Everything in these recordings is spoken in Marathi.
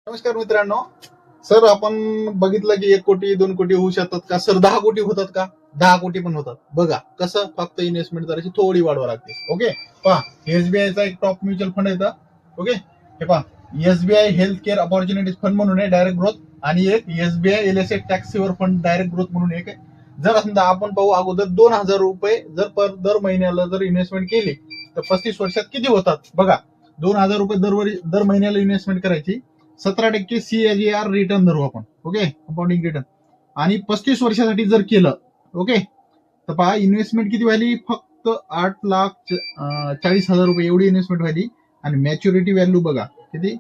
नमस्कार मित्रांनो. सर आपण बघितलं की 1 कोटी 2 कोटी होऊ शकतात का सर? 10 कोटी होतात का? 10 कोटी पण होतात. बघा कसं, फक्त इन्व्हेस्टमेंट जराशी थोडी वाढवा लागते. ओके, पहा एसबीआयचा एक टॉप म्युच्युअल फंड येतं. ओके, हे पहा SBI health care opportunities fund म्हणून आहे डायरेक्ट ग्रोथ, आणि एक SBI LSA tax saver fund direct growth म्हणून एक आहे. जर समजा आपण पाहू अगोदर 2,000 रुपये जर दर महिन्याला जर इन्व्हेस्टमेंट केली तर 35 वर्षात किती होतात बघा. 2,000 रुपये दर महिन्याला इन्व्हेस्टमेंट करायची, 17% CAGR रिटर्न धरू आपण. ओके, कंपाऊंडिंग रिटर्न, आणि 35 वर्षासाठी जर केलं, ओके, तर पहा इन्व्हेस्टमेंट किती व्हायली, फक्त 8,40,000 रुपये एवढी इन्व्हेस्टमेंट व्हायली. आणि मॅच्युरिटी व्हॅल्यू बघा किती,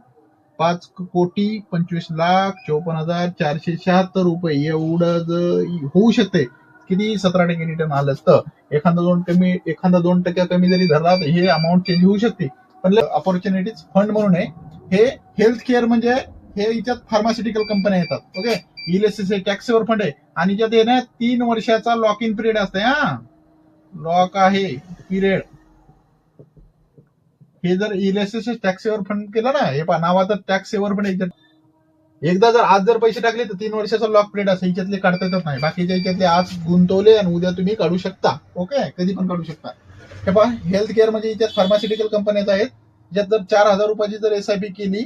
5,25,24,476 रुपये एवढं होऊ शकते. किती, 17% रिटर्न आलं तर एखादा 2% कमी जरी धरला तर हे अमाऊंट चेंज होऊ शकते. पण अपॉर्च्युनिटीज फंड म्हणून आहे हे. हेल्थ केअर म्हणजे हे याच्यात फार्मास्युटिकल कंपन्या येतात. ओके, इलेसए टॅक्सवर फंड आहे, आणि याच्यात हे ना 3 वर्षाचा लॉक इन पिरियड असते. लॉक आहे पिरियड. हे जर इलेसए टॅक्सवर फंड केलं ना, हे पहा नावाचं टॅक्स सेव्हर फंड. एकदा जर आज जर पैसे टाकले तर 3 वर्षाचा लॉक पिरियड असं याच्यातले काढता येतात नाही. बाकीच्या याच्यातले आज गुंतवले आणि उद्या तुम्ही काढू शकता. ओके, कधी पण काढू शकता. हे पहा हेल्थ केअर म्हणजे याच्यात फार्मास्युटिकल कंपन्याच आहेत. ज्यात जर 4,000 रुपयाची जर एसआयपी केली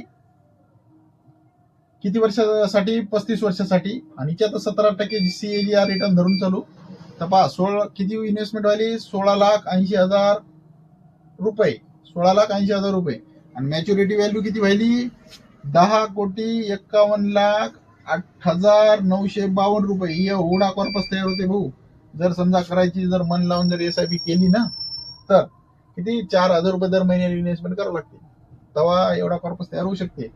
किती वर्षासाठी, 35 वर्षासाठी, आणि याच्यात 17% CAGR रिटर्न धरून चालू, तर पहा 16 किती इन्व्हेस्टमेंट व्हायली, 16,80,000 रुपये. 16,80,000 रुपये. आणि मॅच्युरिटी व्हॅल्यू किती व्हायली, 10,51,08,952 एवढा कॉर्पस तयार होते भाऊ. जर समजा करायची, जर मन लावून जर एसआयपी केली ना, तर किती, 4,000 रुपये दर महिन्याला इन्व्हेस्टमेंट करावं लागते, तेव्हा एवढा कॉर्पस तयार होऊ शकते.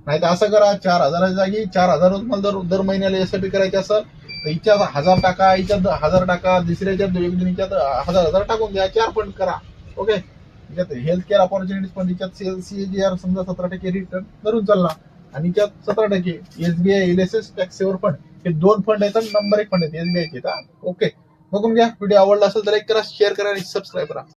नाही तर असं करा, 4,000 जागी 4,000 तुम्हाला दर महिन्याला एसआयपी करायची असं, तर हिच्यात 1,000 टाका, हिच्यात 1,000 टाका, दुसऱ्याच्यात 1,000 टाकून द्या, 4 फंड करा. ओके, याच्यात हेल्थ केअर अपॉर्च्युनिटीज पण याच्यात CAGR समजा 17% रिटर्न धरून चालला, आणि याच्यात 17% SBI LSA tax saver fund. हे 2 फंड आहेत, नंबर 1 फंड आहेत एसबीआयचे. ओके, बघून घ्या. व्हिडिओ आवडला असेल तर लाईक करा, शेअर करा आणि सबस्क्राईब करा.